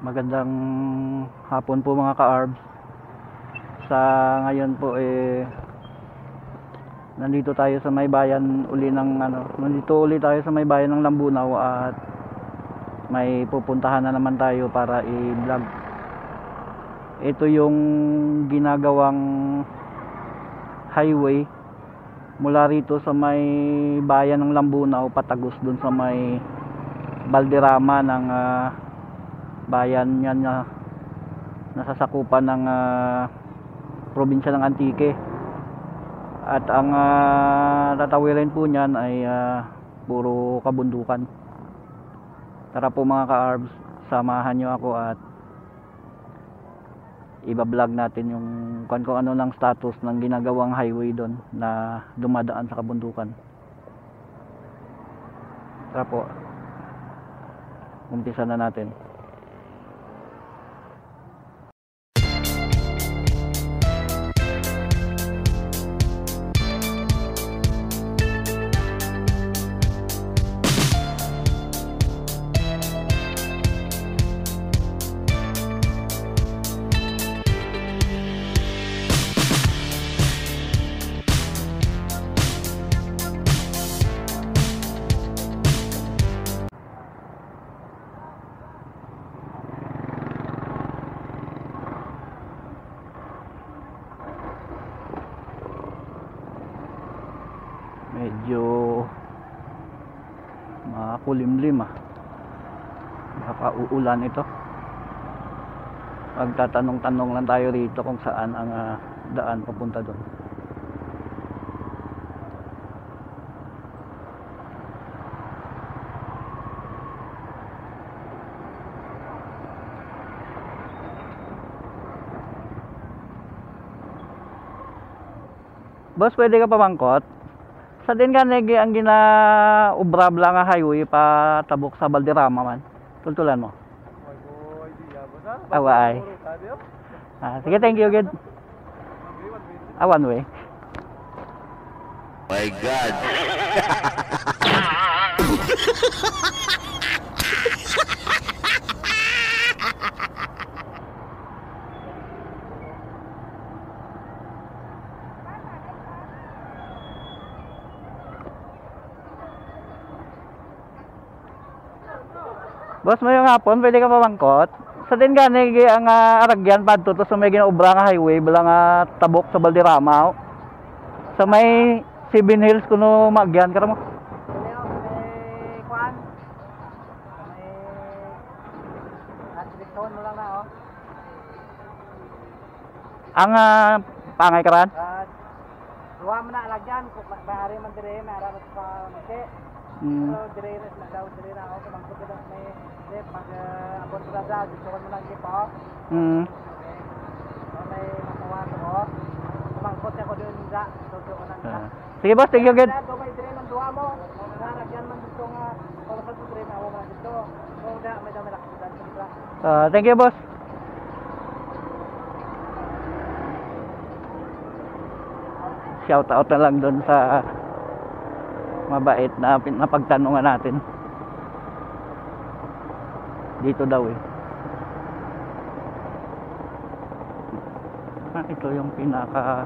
Magandang hapon po mga ka-arbs. Sa ngayon po nandito tayo sa may bayan uli ng nandito uli tayo sa may bayan ng Lambunaw at may pupuntahan na naman tayo para i-vlog. Ito yung ginagawang highway mula rito sa may bayan ng Lambunaw patagos dun sa may Balderrama ng bayan yan na nasasakupan ng probinsya ng Antique, at ang tatawirin po niyan ay puro kabundukan. Tara po mga ka-arbs, samahan nyo ako at iba-vlog natin yung kung ano ng status ng ginagawang highway doon na dumadaan sa kabundukan. Tara po, umpisa na natin. Medyo makulimlim baka uulan ito. Magtatanong-tanong lang tayo rito kung saan ang daan papunta doon. Boss, pwede ka pamangkot? Sa din ka negi ang ginaubra-bla nga highway pa tabok sa Balderrama man. Tultulan mo. Away. Sige, thank you, good. One way. My God. Boss, mayong hapon, pwede ka pamangkot? Sa din gani ang aragyan padto to sa may ginaubra nga highway bala nga tabok sa Balderrama. Sa may Seven Hills kuno magyan kara mo. Kuan. Atlikon mo lang na Ang pangay karan? Duwa mo na alagyan kung maaari man dire, maaari pa mate. So dire na daw dire na ako mangkot daw may pag abot sa dagat dito mo lang gipa. May matawa ko. Mangkot ako doon sa dito ko nang. Sige boss, thank you good. Daw may dire man duwa mo. Alagyan man dito nga para sa dire na ako man dito. So da may dami lakitan dito. Thank you boss. Shout out na lang doon sa mabait na pagtanungan natin. Dito daw ito yung pinaka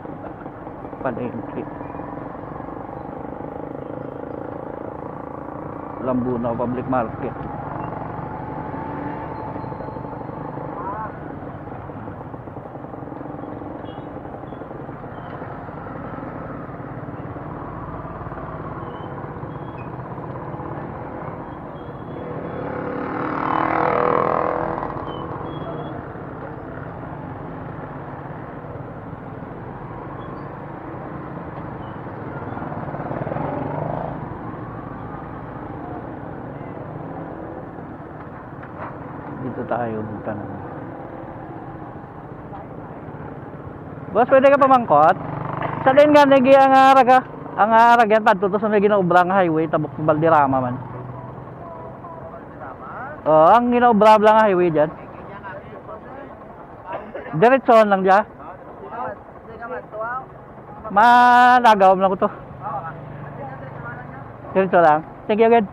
palengke Lambunaw Public Market. Dito tayo magtanong. Boss, pwede ka pamangkot? Sa din nga nagi ang aragyan padto to sa may ginaubra nga highway tabok sa Balderrama man. Ang ginaubra nga highway diyan. Diretso lang diya. Managaw lang ko to. Diretso lang. Thank you again.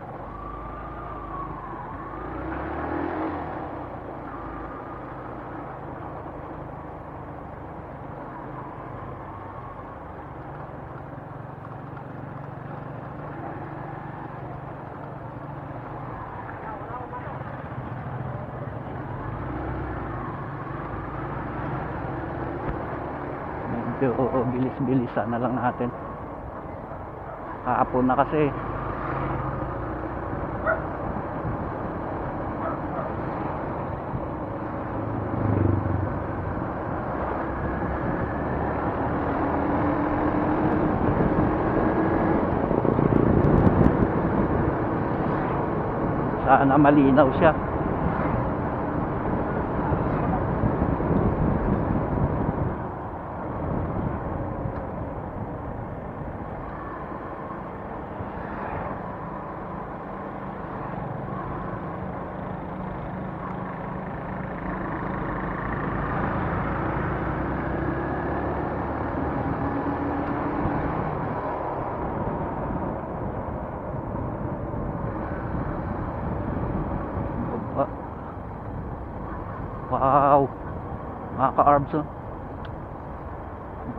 medyo bilis-bilisan na lang natin. Hapon na kasi. Sana malinaw siya. Wow, mga ka-arbs, oh.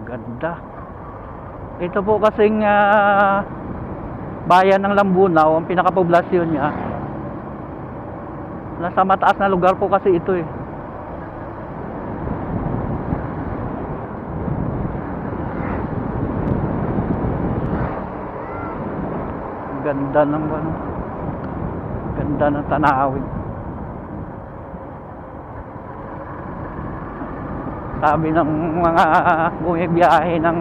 Ganda. Ito po kasing bayan ng Lambunaw, ang pinakapoblasyon niya. Nasa mataas na lugar po kasi ito eh. Ganda ng ano, ganda ng tanawin. Sabi ng mga bumibiyahe ng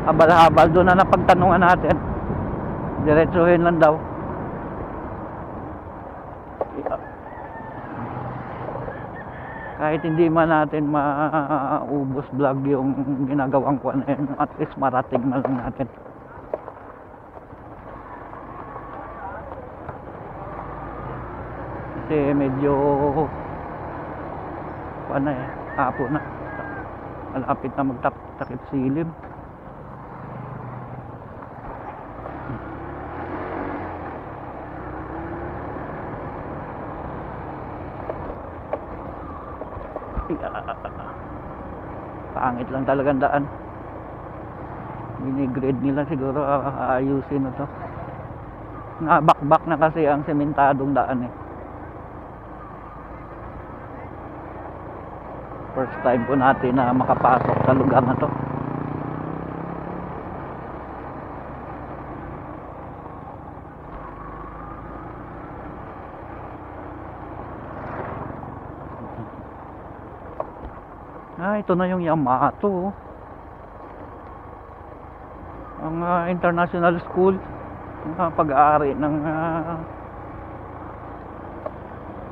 habal-habal, doon na napagtanungan natin, diretsuhin lang daw. Kahit hindi man natin maubos vlog yung ginagawang ko na yun, at least marating na lang natin. Kasi medyo ano eh, hapon na, malapit na magtakip silim. Pangit lang talagang daan. Mini-grade nila, siguro aayusin na to. Nabakbak na kasi ang sementadong daan eh. First time po natin na makapasok sa lugar na to. Ito na yung Yamato, oh. Ang international school, ang pag-aari ng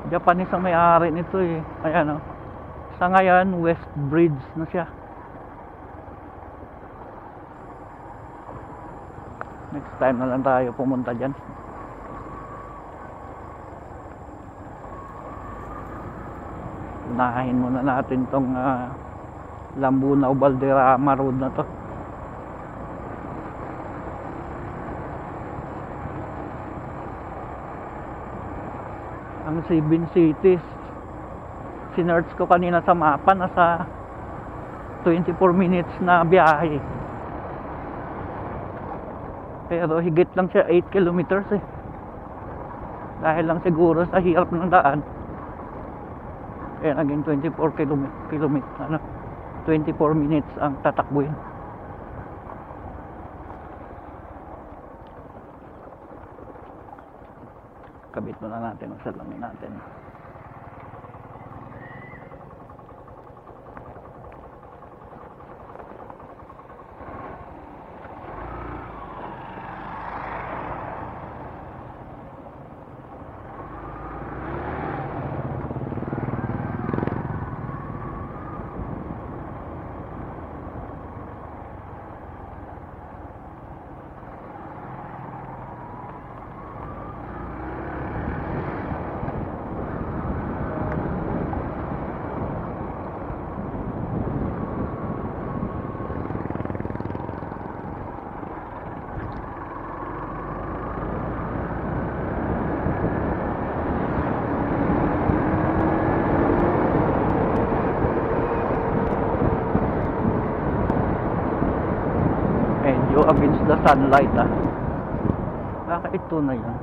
Japanese ang may-ari nito eh. Ayan, oh. Sa ngayon, West Bridge na siya. Next time na lang tayo pumunta dyan. Unahin muna natin tong Lambunaw Valderrama Road na to. Ang 7 cities, sinearch ko kanina sa mapa, nasa 24 minutes na biyahe. Pero higit lang siya 8 kilometers eh. Dahil lang siguro sa hirap ng daan, kaya naging 24 minutes ang tatakbuhin. Kabit muna natin ang salamin natin. Medyo against the sunlight ah. Baka ito na yun.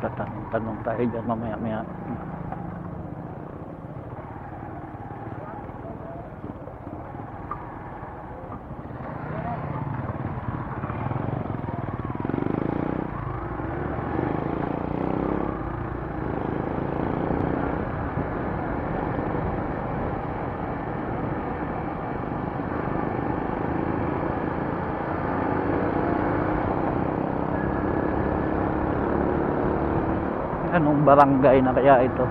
Tanong tayo dyan mamaya-maya. Anong barangay na kaya ito?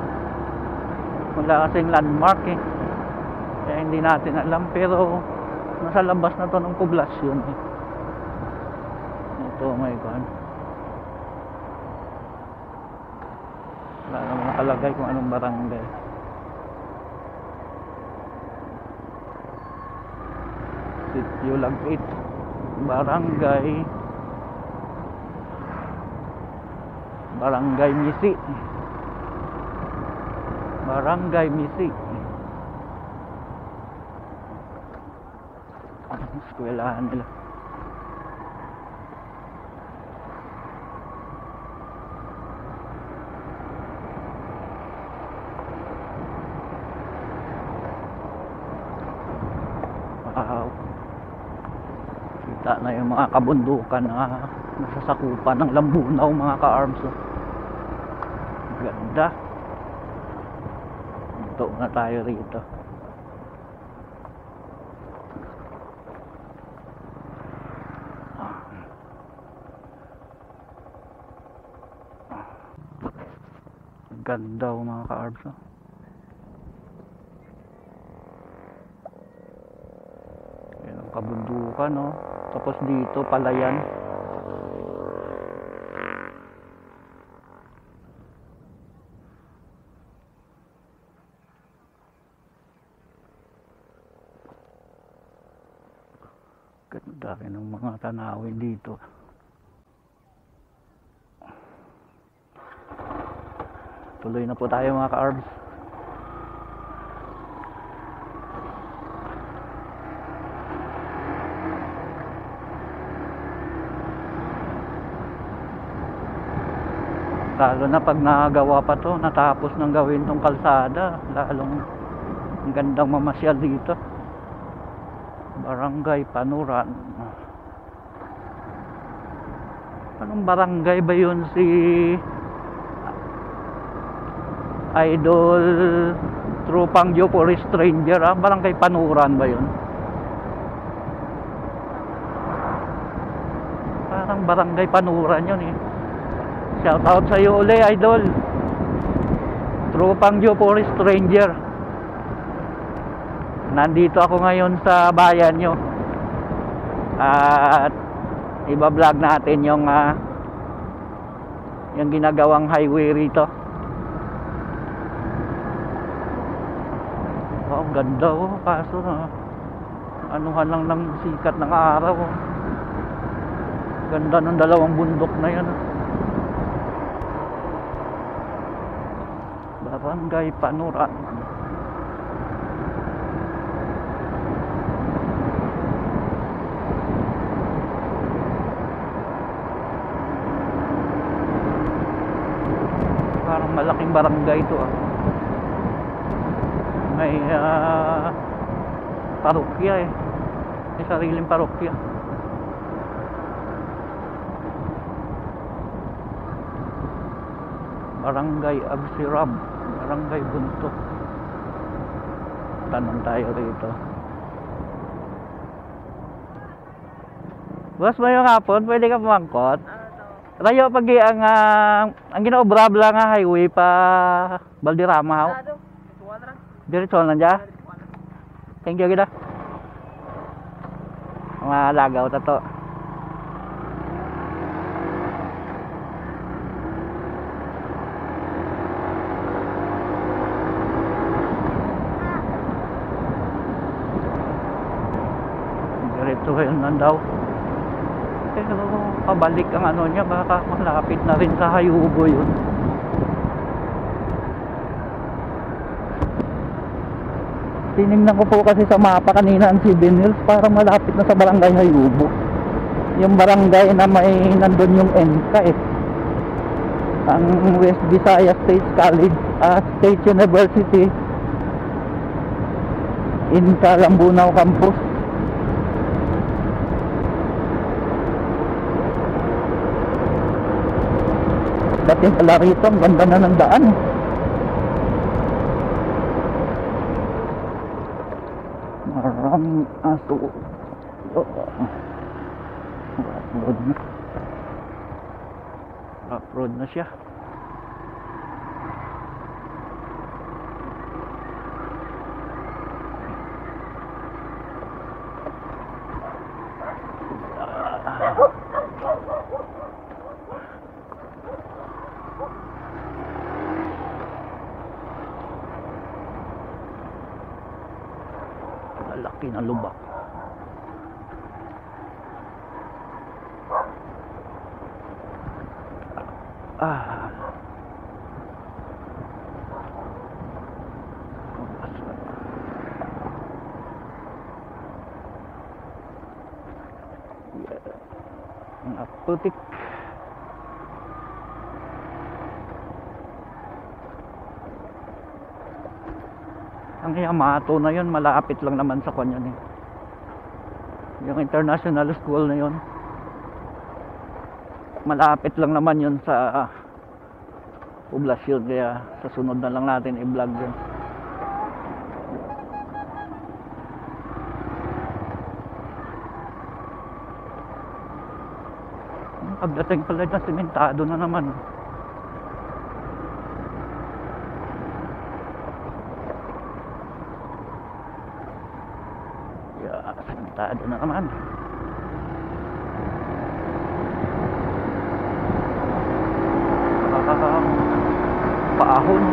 Wala kasing landmark eh. Kaya hindi natin alam, pero nasa labas na to ng poblasyon eh. Ito may kan. Wala naman nakalagay kung anong barangay. Sitio Lagpit, Barangay Misi. Barangay Misi. Ang eskwelahan nila. Wow. Kita na yung mga kabundukan na nasasakupan ng Lambunaw, mga ka-arms. Ganda. Ito na tayo rito. Ganda mga ka-arms. Yan ang kabundukan, no? Tapos dito palayan. Ganda rin ng mga tanawin dito. Tuloy na po tayo mga ka-arbs. Lalo na pag nagawa pa to, natapos nang gawin tong kalsada, lalong ang gandang mamasyal dito. Barangay Panuran. Anong barangay ba yun si Idol Trupang Joe for Stranger? Barangay Panuran ba yun? Parang Barangay Panuran yun eh. Shout out sa iyo uli, Idol Trupang Joe for Stranger. Nandito ako ngayon sa bayan nyo at iba-vlog natin yung ginagawang highway rito. Oh, ganda oh, kaso anuhan lang ng sikat ng araw oh. Ganda ng dalawang bundok na yan oh. Barangay Panuran. Parang malaking barangay ito ah. May parokya eh. May sariling parokya. Barangay Agsirab, Barangay Buntok. Tanong tayo rito. Boss, may hapon, pwede ka pumangkot? Rayo pag ang ginaobra nga highway pa Balderrama ho. Diretso lang dyan. Thank you kita. Mga lagaw tato. Diretso lang daw. Pero pabalik ang ano niya, baka malapit na rin sa Hayubo yun. Tinignan ko po kasi sa mapa kanina ang 7 Hills, parang malapit na sa Barangay Hayubo. Yung barangay na may nandun yung ENCA eh. ang West Visayas State College, State University in Lambunao campus. Dating pala rito, ang ganda na ng daan. Maraming aso. Rough road na. Rough road na siya. Laki na lubak. Putik. Ang Yamato na yun, malapit lang naman sa kanya eh. Yung international school na yun, malapit lang naman yun sa poblasyon, kaya sa sunod na lang natin i-vlog yun. Pagdating pala na simentado na naman. Simentado na naman. Paahon.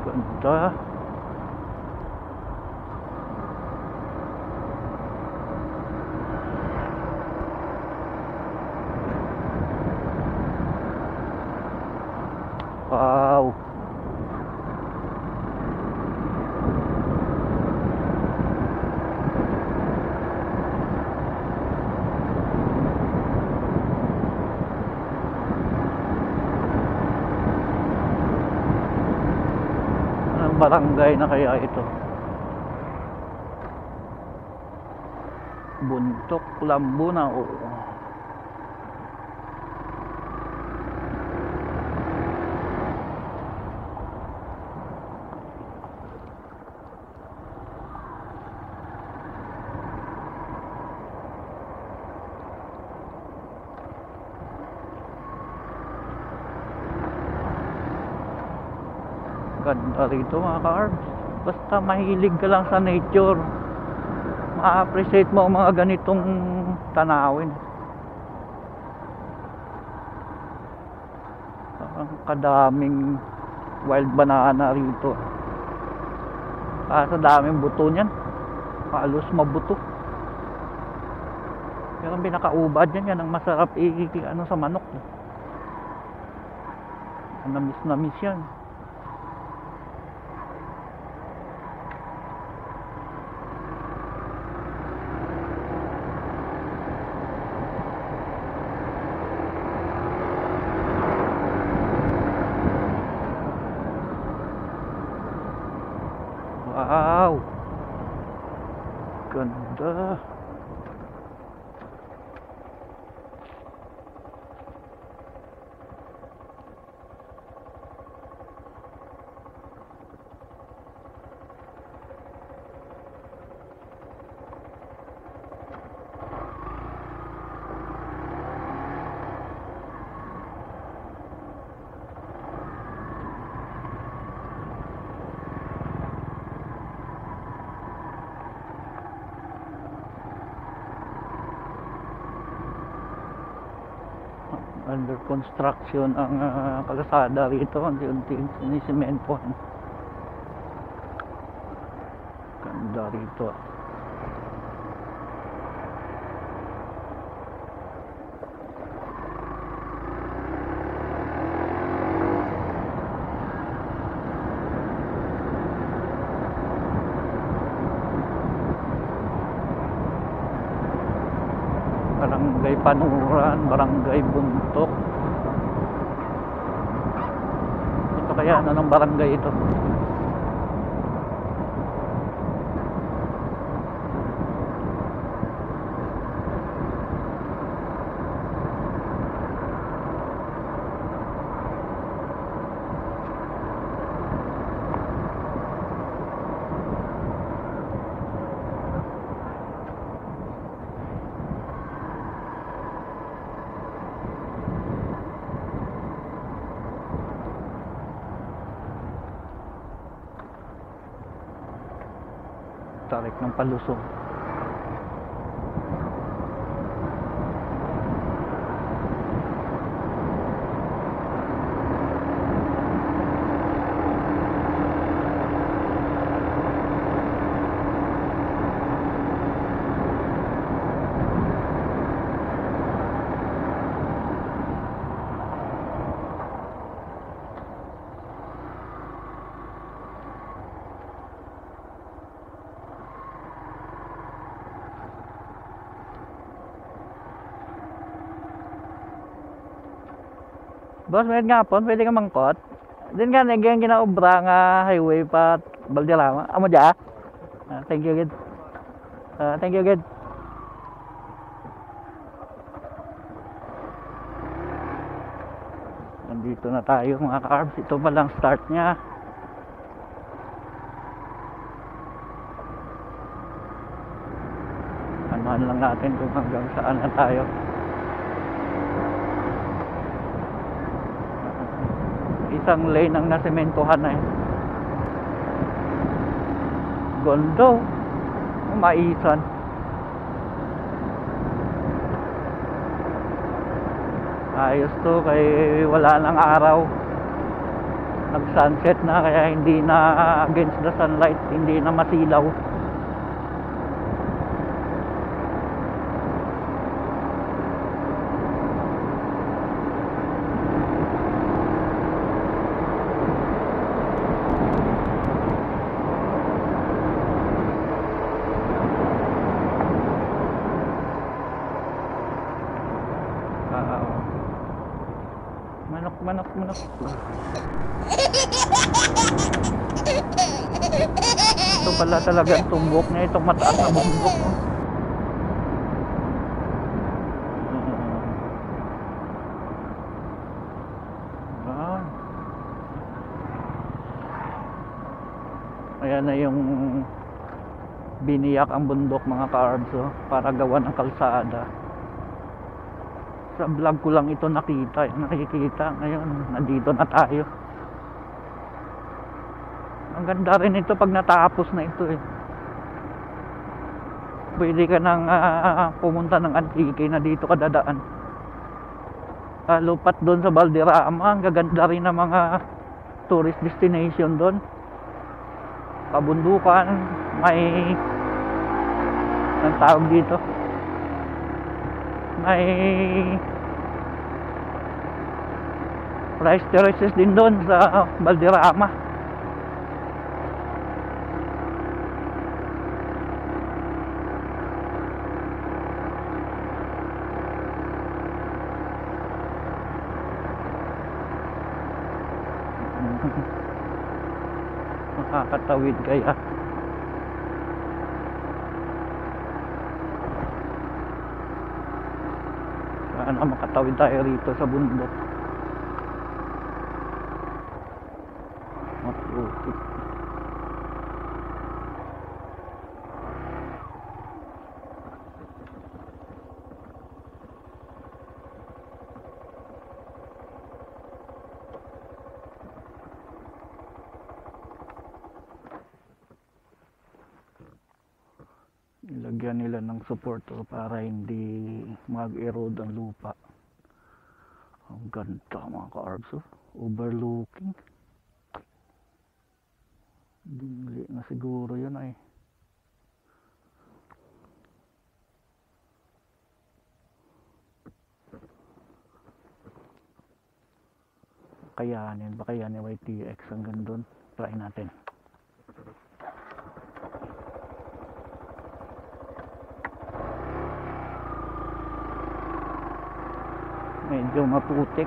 Ganda. Wow. Barangay na kaya ito? Buntok, Lambunao. Ganda rito mga ka-arbs. Basta mahilig ka lang sa nature, ma-appreciate mo ang mga ganitong tanawin. Ang kadaming wild banana rito. Sa daming buto niyan, halos mabuto. Pero ang pinakaubad niyan, yan ang masarap ano sa manok. Namis yan. Wow, ganda. Under construction ang kalsada rito, unti-unti sinisimentohan. Ganda rito. Barangay Panuran, Barangay Buntok. Ito kaya ano ng barangay ito? Tarik ng palusong. Boss, may nga po, pwede ka mangkot. Din nga, nagyang ginaobra nga highway pa Balderrama. Amo dya? Thank you, good. Thank you, good. Nandito na tayo mga ka-arbs. Ito pa lang start niya. Anuhan lang natin kung hanggang saan na tayo. Isang lane ang nasementohan na eh. Gondo. Maisan. Ayos to kay wala nang araw. Nag sunset na kaya hindi na against the sunlight, hindi na masilaw. Manok. Ito pala talaga ang tumbok niya, itong mataas na bundok. Ayan na yung biniyak ang bundok mga ka-arbs para gawa ng kalsada. Sa vlog ko lang ito nakikita. Ngayon, nandito na tayo. Ang ganda rin ito pag natapos na ito eh. Pwede ka nang pumunta ng Antique na dito ka dadaan. Lupat doon sa Balderrama, ang gaganda rin ng mga tourist destination doon. Kabundukan, may ang tawag dito. May rice terraces din doon sa Balderrama. Makakatawid kaya. Sana makatawid tayo rito sa bundok. Maputik. Ilagyan nila ng support para hindi mag-erode ang lupa. Ang ganda mga ka-arbs, oh. Overlooking. Dingli na siguro yun ay. Kayanin, baka yan yung YTX hanggang doon. Try natin. Medyo maputik.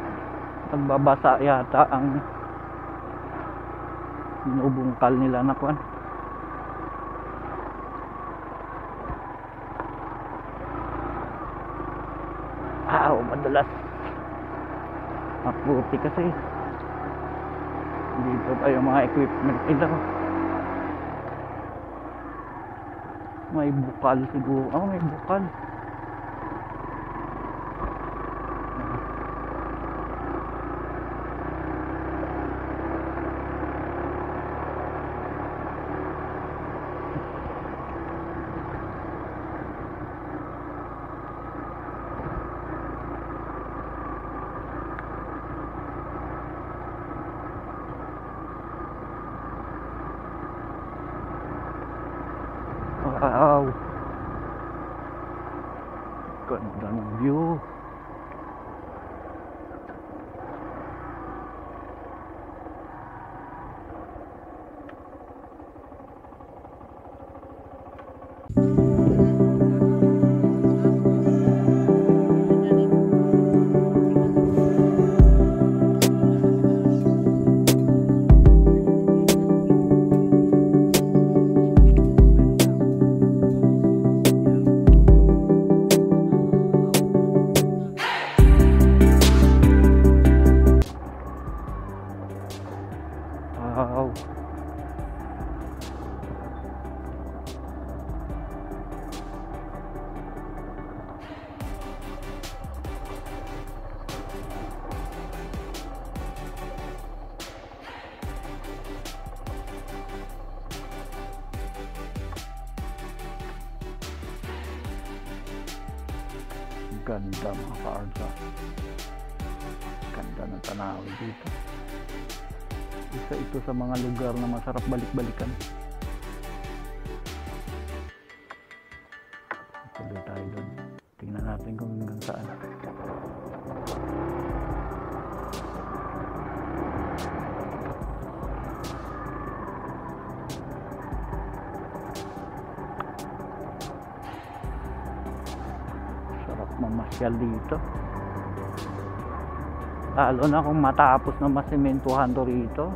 Nagbabasa yata ang binubungkal nila na kwan. Madalas maputik kasi dito pa yung mga equipment nila. May bukal siguro. May bukal. Wow, ganda ng view. Wow. Ganda mga ka-arga. Ganda ng tanawin dito. Isa ito sa mga lugar na masarap balik-balikan. Tuloy tayo doon. Tingnan natin kung hanggang saan. Sarap mamasyal dito. Lalo na kung matapos na masimentuhan to rito.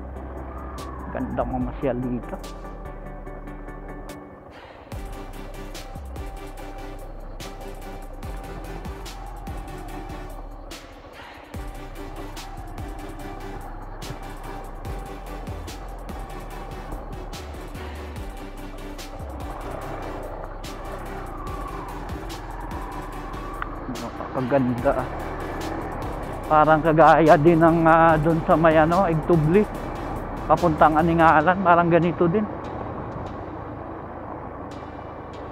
Ganda mamasyal dito. Napakaganda. Parang kagaya din ng doon sa may Igtubli, papuntang Aningalan, parang ganito din.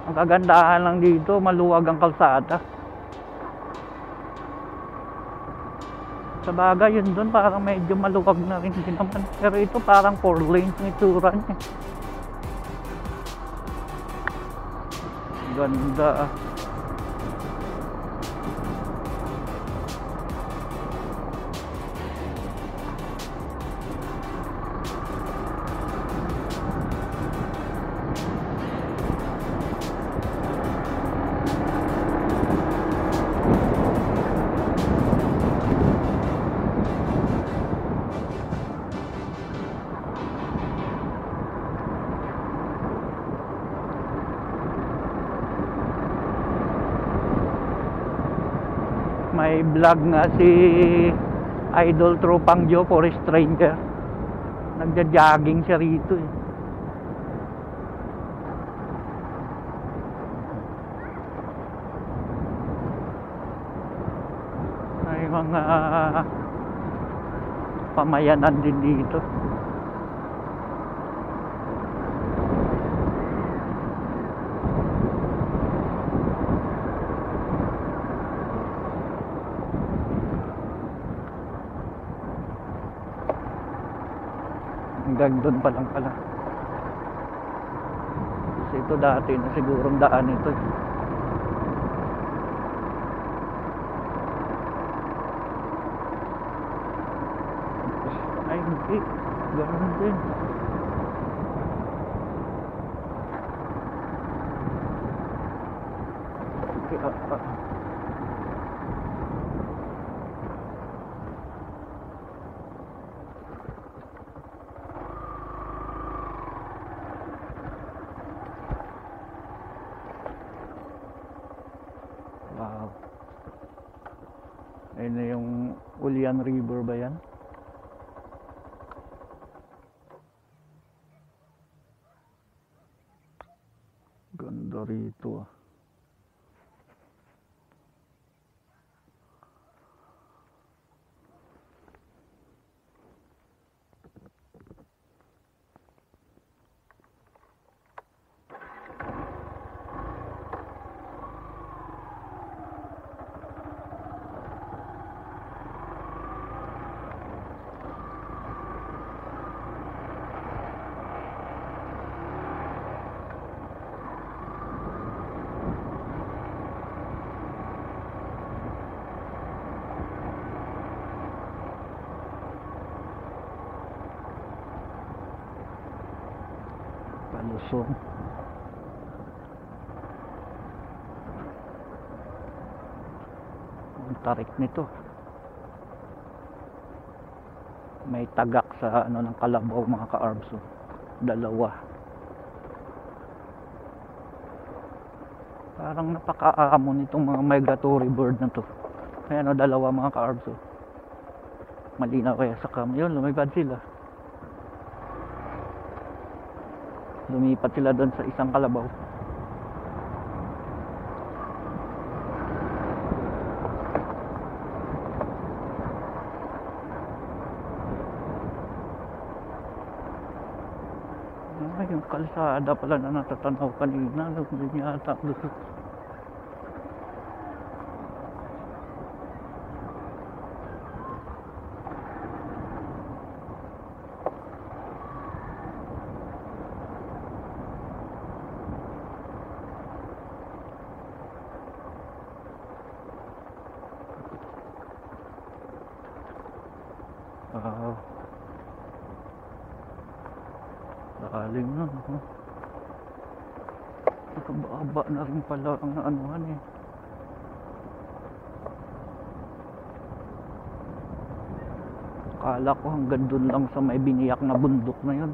Ang kagandahan lang dito, maluwag ang kalsada. Sa bagay yun doon, parang medyo maluwag na rin din naman. Pero ito parang 4 lanes ng itsura niya. Ganda. May vlog nga si Idol Tropang Joe for a Stranger. Nagja-jogging siya rito eh. May mga pamayanan din dito. hanggang doon pa lang pala. Kasi ito dati na sigurong daan ito. Ay hindi, ganoon din. Wow. Ayun na yung Ulian River ba yan? Ganda rito ah. Palusong. Ang tarik nito. May tagak sa ano ng kalabaw mga ka-arbs. Dalawa. Parang napakaamon itong mga migratory bird na to. Ayan o, dalawa mga ka-arbs. Malinaw kaya sa cam. Yun, lumipad sila. Lumipat sila doon sa isang kalabaw. Ay, yung kalsada pala na natatanaw kanina. Hindi yata gusto. Sakaling na, nakababa na rin pala ang anuhan eh. Akala ko hanggang dun lang sa may biniyak na bundok na yun.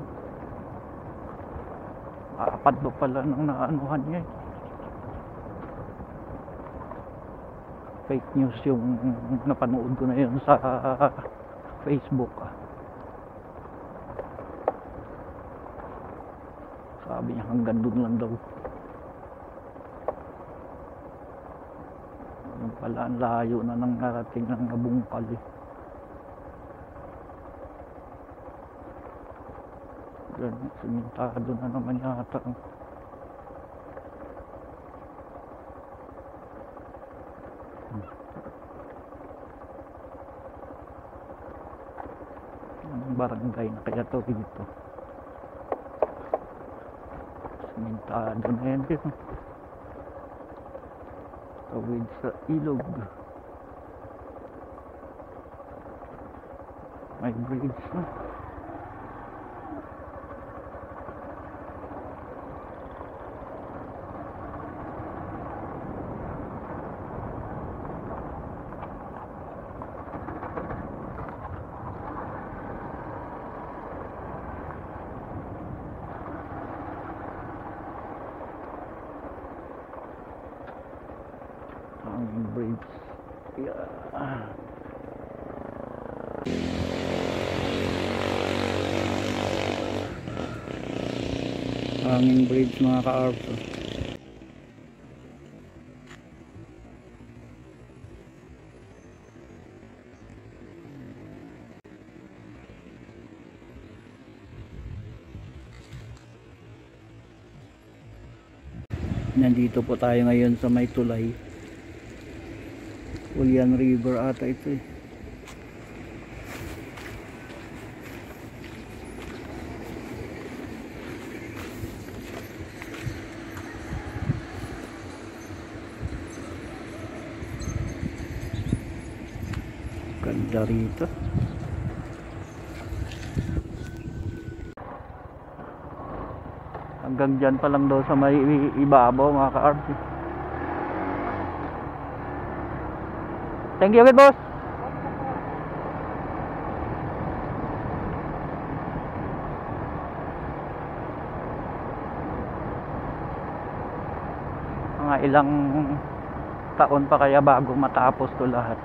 Apat ba pala ng naanuhan niya eh. Fake news yung napanood ko na yun sa Facebook. Sabi niya hanggang doon lang daw. Yung pala ang layo na nang narating ng nabungkal eh. Ganun, simintado na naman yata. Anong barangay na kaya to dito? Simintado na yan dito. Tawid sa ilog. May bridge na. Ang bridge. Yeah. Hanging bridge mga ka-arbs. Nandito po tayo ngayon sa may tulay. Ulian River ata ito eh. ganda rito. Hanggang dyan pa lang daw sa may ibabaw mga ka-arms. Thank you again, boss. Mga ilang taon pa kaya bago matapos to lahat.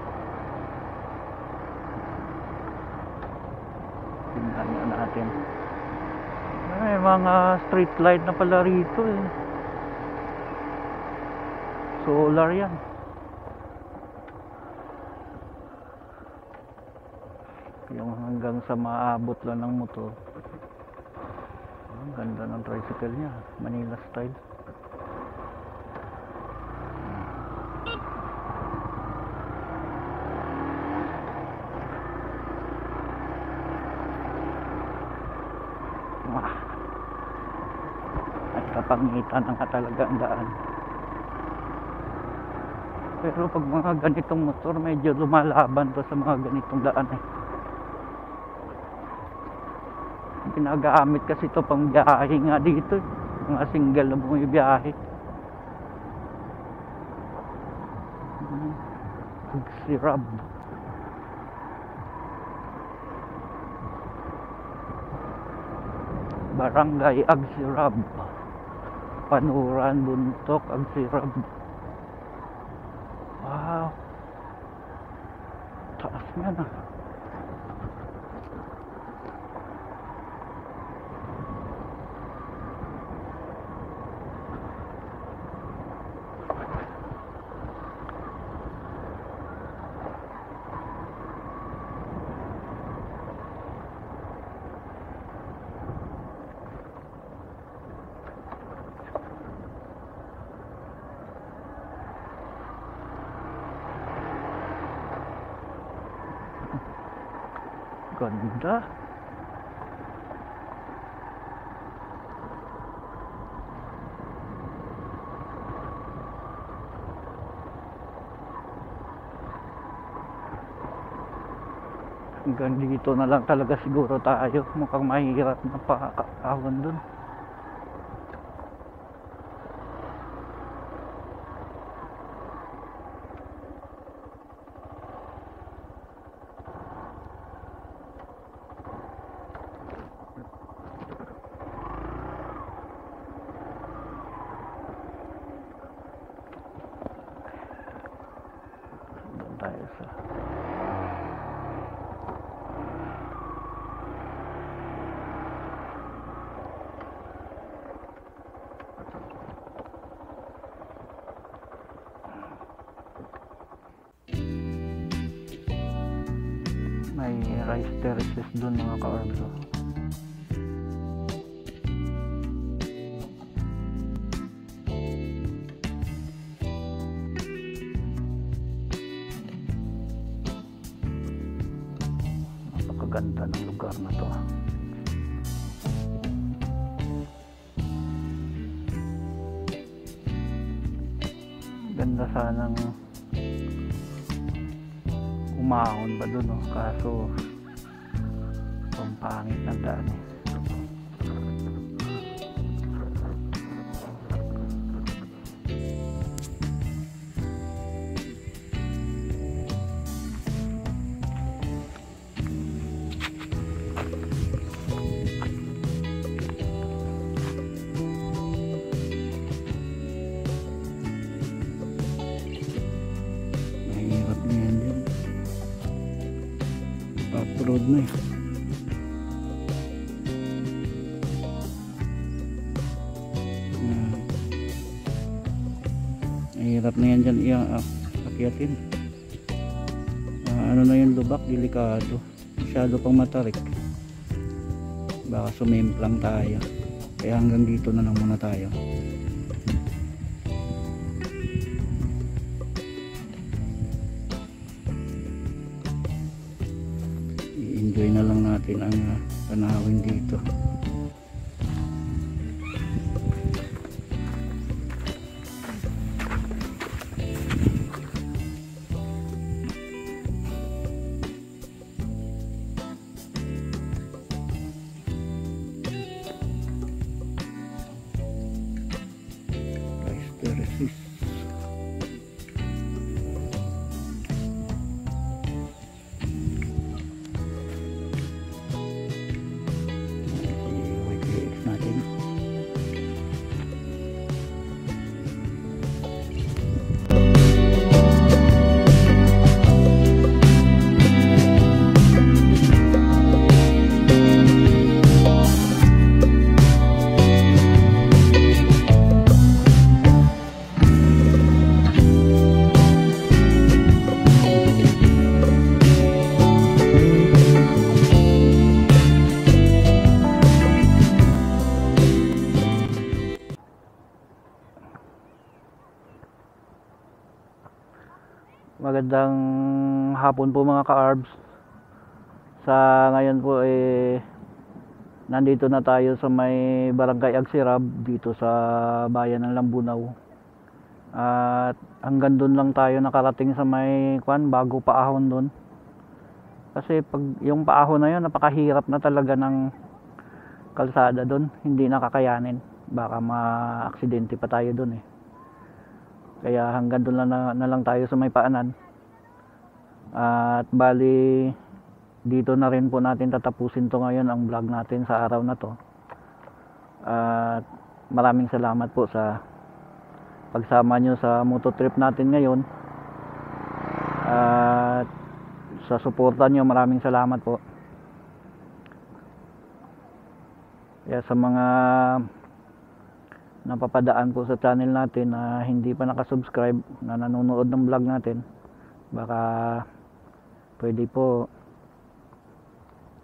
Tingnan natin. May mga street light na pala rito eh. Solar yan. Yung hanggang sa maabot lang ng motor. Ang ganda ng tricycle niya, Manila style. At kapangitan ang talaga ang daan. Pero pag mga ganitong motor, medyo lumalaban to sa mga ganitong daan eh. Ginagamit kasi ito pang biyahe nga dito, mga single na bumibiyahe. Agsirab. Barangay Agsirab, Panuran, Buntok, Agsirab. Wow, taas nga na. Ganda. Hanggang dito na lang talaga siguro tayo. Mukhang mahirap na pakakawan dun. Tayo sa may rice terraces dun mga ka-arms. Ganda ng lugar na to. Ganda sanang umahon ba dun, no? Kaso ang pangit ng daan eh. Road na eh. Hirap na yan dyan akyatin. Ano na yung lubak, delikado. Masyado pang matarik. Baka sumimplang tayo. Kaya hanggang dito na lang muna tayo. I-enjoy na lang natin ang tanawin dito. YPX natin. Magandang hapon po mga ka-arbs. Sa ngayon po nandito na tayo sa may Barangay Agsirab dito sa bayan ng Lambunaw. At hanggang doon lang tayo nakarating sa may bago paahon doon. Kasi pag yung paahon na yun, napakahirap na talaga ng kalsada doon, hindi nakakayanin. Baka ma-aksidente pa tayo doon Kaya hanggang doon na lang tayo sa may paanan. At bali dito na rin po natin tatapusin to ngayon ang vlog natin sa araw na to. At maraming salamat po sa pagsama nyo sa moto trip natin ngayon. At sa suporta nyo, maraming salamat po. Kaya sa mga napapadaan po sa channel natin na hindi pa nakasubscribe, na nanonood ng vlog natin, baka pwede po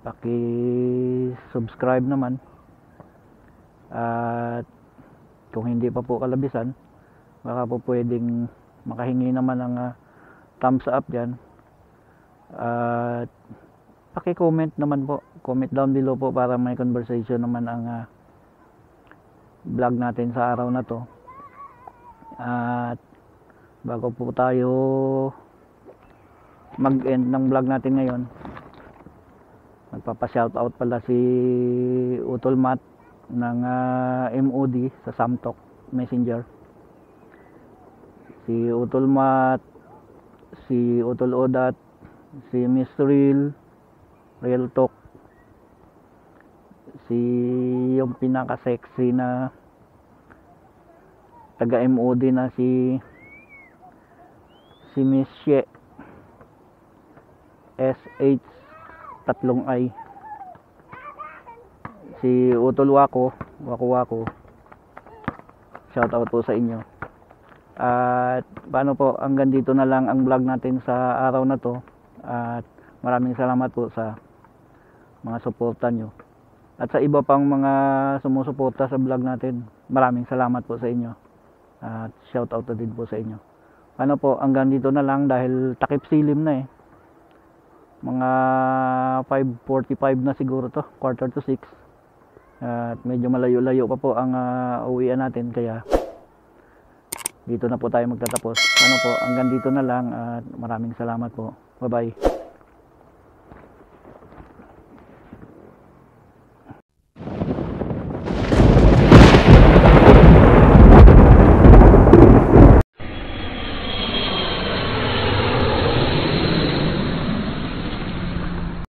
paki-subscribe naman. At kung hindi pa po kalabisan, baka po pwedeng makahingi naman ng thumbs up dyan. At paki-comment naman po, comment down below po para may conversation naman ang vlog natin sa araw na to. At bago po tayo mag-end ng vlog natin ngayon, magpapa-shoutout pala si Utol Matt ng MOD sa Samtok Messenger. Si Utol Matt, si Utol Odat, si Miss Real Talk, si yung pinaka-sexy na taga MOD na si Miss She SH 3I, si Utol Wako, shout out po sa inyo. At paano po, hanggang dito na lang ang vlog natin sa araw na to. At maraming salamat po sa mga suporta nyo. At sa iba pang mga sumusuporta sa vlog natin, maraming salamat po sa inyo. At shout out din po sa inyo. Ano po, hanggang dito na lang dahil takip silim na mga 5:45 na siguro to, 5:45. At medyo malayo-layo pa po ang uwian natin, kaya dito na po tayo magtatapos. Ano po, hanggang dito na lang at maraming salamat po. Bye bye.